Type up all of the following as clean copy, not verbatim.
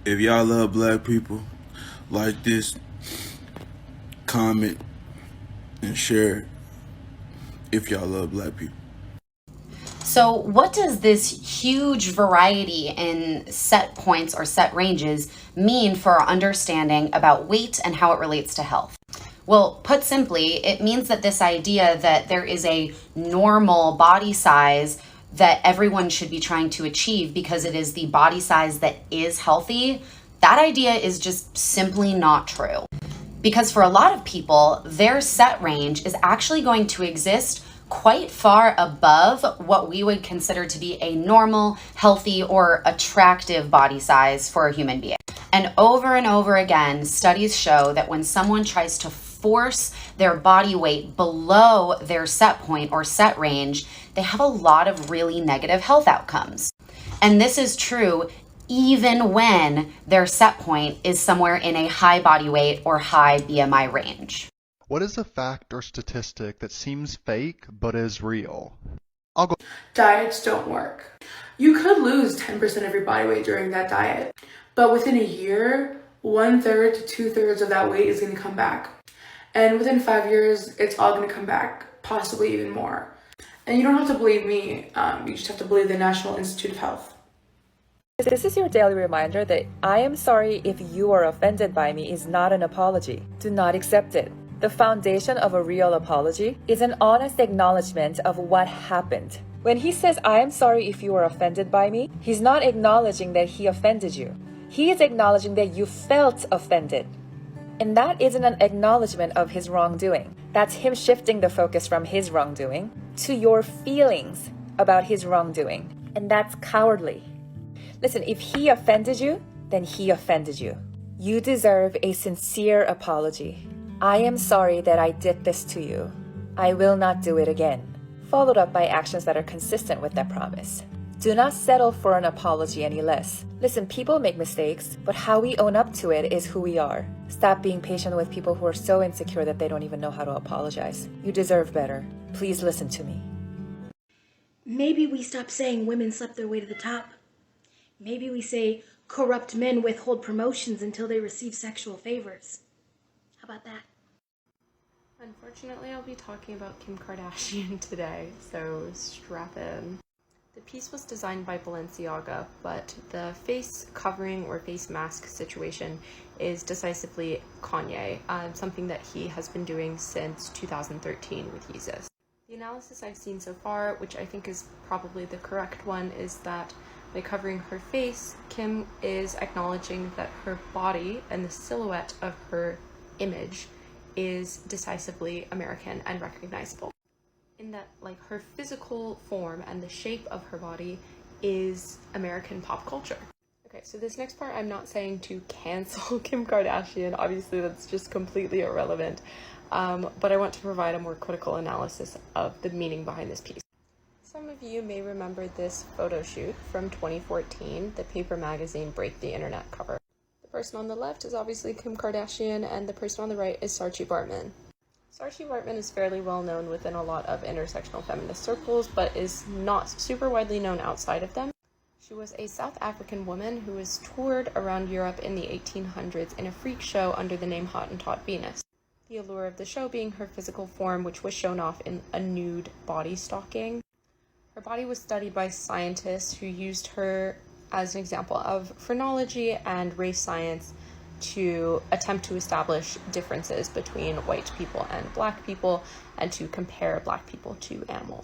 If y'all love black people, like this, comment, and share if y'all love black people. So what does this huge variety in set points or set ranges mean for our understanding about weight and how it relates to health? Well, put simply, it means that this idea that there is a normal body size that everyone should be trying to achieve because it is the body size that is healthy, that idea is just simply not true. Because for a lot of people, their set range is actually going to exist quite far above what we would consider to be a normal, healthy, or attractive body size for a human being. And over again, studies show that when someone tries to force their body weight below their set point or set range, they have a lot of really negative health outcomes. And this is true even when their set point is somewhere in a high body weight or high BMI range. What is a fact or statistic that seems fake but is real? Diets don't work. You could lose 10% of your body weight during that diet, but within a year, 1/3 to 2/3 of that weight is going to come back. And within 5 years, it's all going to come back, possibly even more. And you don't have to believe me, you just have to believe the National Institute of Health. This is your daily reminder that I am sorry if you are offended by me is not an apology. Do not accept it. The foundation of a real apology is an honest acknowledgement of what happened. When he says, I am sorry if you are offended by me, he's not acknowledging that he offended you. He is acknowledging that you felt offended. And that isn't an acknowledgement of his wrongdoing. That's him shifting the focus from his wrongdoing to your feelings about his wrongdoing. And that's cowardly. Listen, if he offended you, then he offended you. You deserve a sincere apology. I am sorry that I did this to you. I will not do it again. Followed up by actions that are consistent with that promise. Do not settle for an apology any less. Listen, people make mistakes, but how we own up to it is who we are. Stop being patient with people who are so insecure that they don't even know how to apologize. You deserve better. Please listen to me. Maybe we stop saying women slept their way to the top. Maybe we say corrupt men withhold promotions until they receive sexual favors. How about that? Unfortunately, I'll be talking about Kim Kardashian today, so strap in. The piece was designed by Balenciaga, but the face covering or face mask situation is decisively Kanye, something that he has been doing since 2013 with Yeezus. The analysis I've seen so far, which I think is probably the correct one, is that by covering her face, Kim is acknowledging that her body and the silhouette of her image is decisively American and recognizable. In that, like, her physical form and the shape of her body is American pop culture. Okay, so this next part, I'm not saying to cancel Kim Kardashian. Obviously, that's just completely irrelevant. But I want to provide a more critical analysis of the meaning behind this piece. Some of you may remember this photo shoot from 2014, the Paper magazine Break the Internet cover. The person on the left is obviously Kim Kardashian, and the person on the right is Saartjie Baartman. Saartjie Baartman is fairly well known within a lot of intersectional feminist circles, but is not super widely known outside of them. She was a South African woman who was toured around Europe in the 1800s in a freak show under the name Hottentot Venus. The allure of the show being her physical form, which was shown off in a nude body stocking. Her body was studied by scientists who used her as an example of phrenology and race science to attempt to establish differences between white people and black people and to compare black people to animals.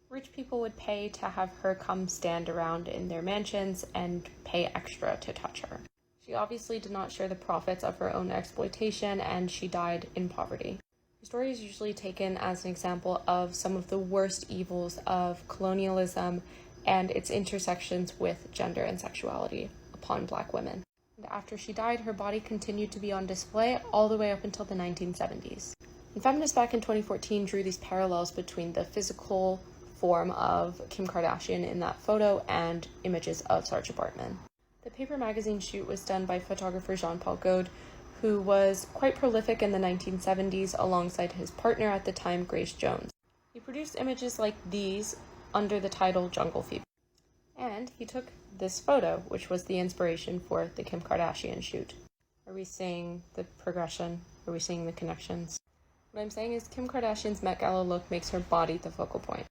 Rich people would pay to have her come stand around in their mansions and pay extra to touch her. She obviously did not share the profits of her own exploitation, and she died in poverty. The story is usually taken as an example of some of the worst evils of colonialism and its intersections with gender and sexuality upon black women. And after she died, her body continued to be on display all the way up until the 1970s. And feminists back in 2014 drew these parallels between the physical form of Kim Kardashian in that photo and images of Saartjie Baartman. The Paper magazine shoot was done by photographer Jean-Paul Gaude, who was quite prolific in the 1970s alongside his partner at the time, Grace Jones. He produced images like these under the title Jungle Fever. And he took this photo, which was the inspiration for the Kim Kardashian shoot. Are we seeing the progression? Are we seeing the connections? What I'm saying is Kim Kardashian's Met Gala look makes her body the focal point.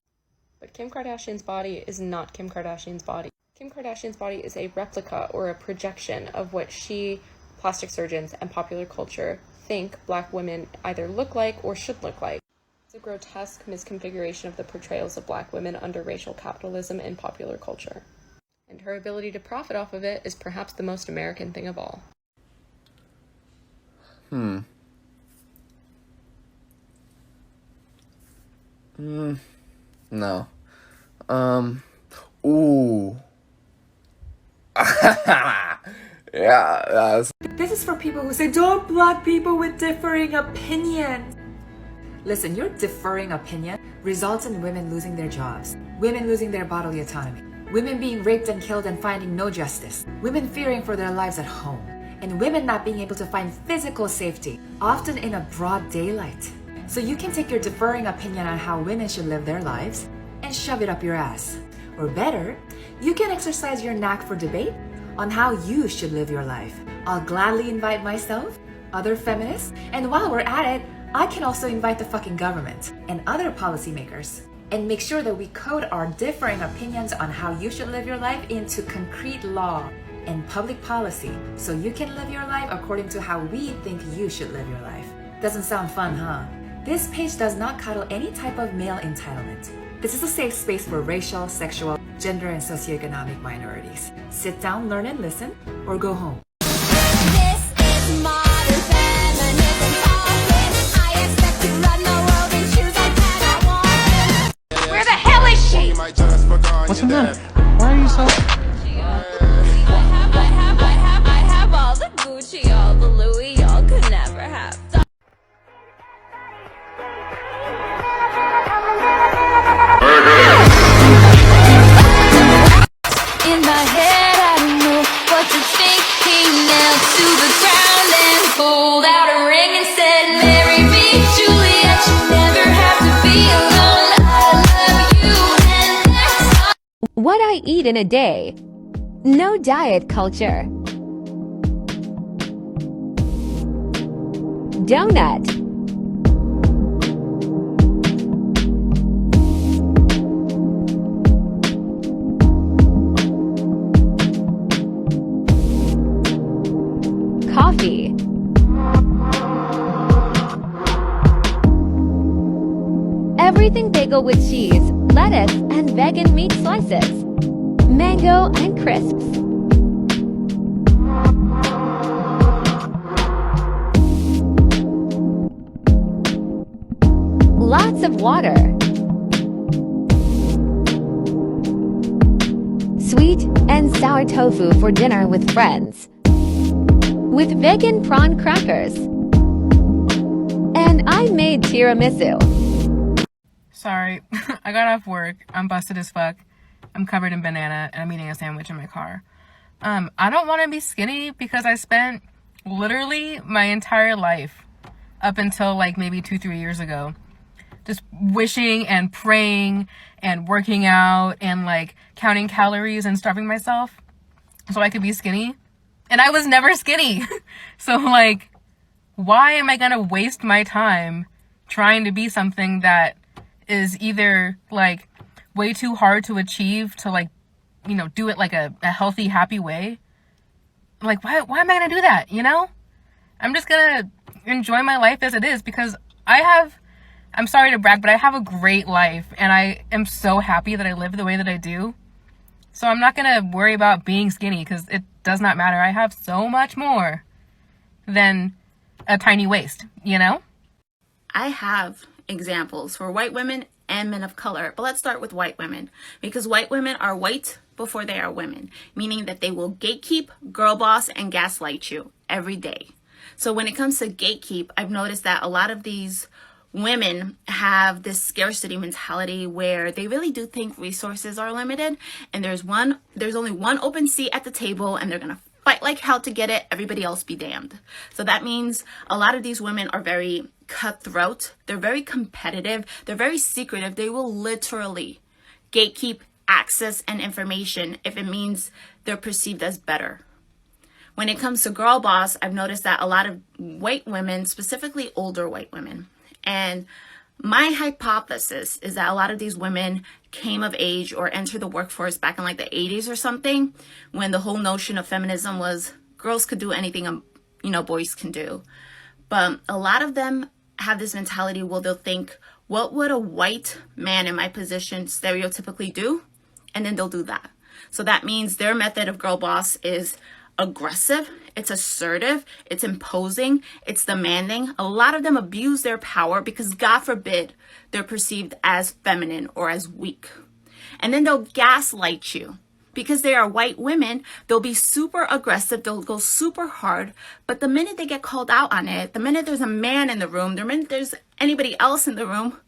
But Kim Kardashian's body is not Kim Kardashian's body. Kim Kardashian's body is a replica or a projection of what she, plastic surgeons, and popular culture think Black women either look like or should look like. It's a grotesque misconfiguration of the portrayals of Black women under racial capitalism in popular culture. And her ability to profit off of it is perhaps the most American thing of all. No. Ooh. Yeah, This is for people who say, don't block people with differing opinions. Listen, your differing opinion results in women losing their jobs, women losing their bodily autonomy, women being raped and killed and finding no justice, women fearing for their lives at home, and women not being able to find physical safety, often in a broad daylight. So you can take your differing opinion on how women should live their lives and shove it up your ass. Or better, you can exercise your knack for debate on how you should live your life. I'll gladly invite myself, other feminists, and while we're at it, I can also invite the fucking government and other policymakers and make sure that we code our differing opinions on how you should live your life into concrete law and public policy so you can live your life according to how we think you should live your life. Doesn't sound fun, huh? This page does not coddle any type of male entitlement. This is a safe space for racial, sexual, gender, and socioeconomic minorities. Sit down, learn, and listen, or go home. This is modern feminism talking. I expect to run the world in shoes like that I want. Where the hell is she? What's the matter? Why are you so... I have all the Gucci, all the Louis, y'all could never have. In my head, I don't know what to think. He knelt to the ground and pulled out a ring and said, marry me, Juliet, you never have to be alone. I love you and that's all. What I eat in a day. No diet culture. Donut. Coffee. Everything bagel with cheese, lettuce, and vegan meat slices. Mango and crisps. Lots of water. Sweet and sour tofu for dinner with friends. With vegan prawn crackers. And I made tiramisu. Sorry, I got off work. I'm busted as fuck. I'm covered in banana and I'm eating a sandwich in my car. I don't want to be skinny because I spent literally my entire life up until like maybe 2-3 years ago just wishing and praying and working out and like counting calories and starving myself so I could be skinny. And I was never skinny. So like, why am I gonna waste my time trying to be something that is either like way too hard to achieve to like, you know, do it like a healthy, happy way? Like, why am I gonna do that, you know? I'm just gonna enjoy my life as it is because I'm sorry to brag, but I have a great life and I am so happy that I live the way that I do. So I'm not gonna worry about being skinny because it does not matter. I have so much more than a tiny waist, you know? I have examples for white women and men of color, but let's start with white women because white women are white before they are women, meaning that they will gatekeep, girl boss, and gaslight you every day. So when it comes to gatekeep, I've noticed that a lot of these women have this scarcity mentality where they really do think resources are limited and there's only one open seat at the table and they're gonna fight like hell to get it, everybody else be damned. So that means a lot of these women are very cutthroat, they're very competitive, they're very secretive, they will literally gatekeep access and information if it means they're perceived as better. When it comes to girl boss, I've noticed that a lot of white women, specifically older white women, and my hypothesis is that a lot of these women came of age or entered the workforce back in like the 80s or something, when the whole notion of feminism was girls could do anything, boys can do. But a lot of them have this mentality where they'll think, what would a white man in my position stereotypically do? And then they'll do that. So that means their method of girl boss is aggressive, it's assertive, it's imposing, it's demanding. A lot of them abuse their power because, God forbid, they're perceived as feminine or as weak. And then they'll gaslight you. Because they are white women, they'll be super aggressive, they'll go super hard, but the minute they get called out on it, the minute there's a man in the room, the minute there's anybody else in the room,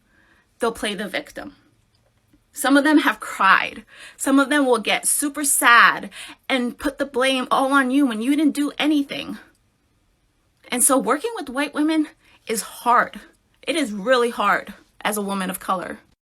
they'll play the victim. Some of them have cried. Some of them will get super sad and put the blame all on you when you didn't do anything. And so working with white women is hard. It is really hard as a woman of color.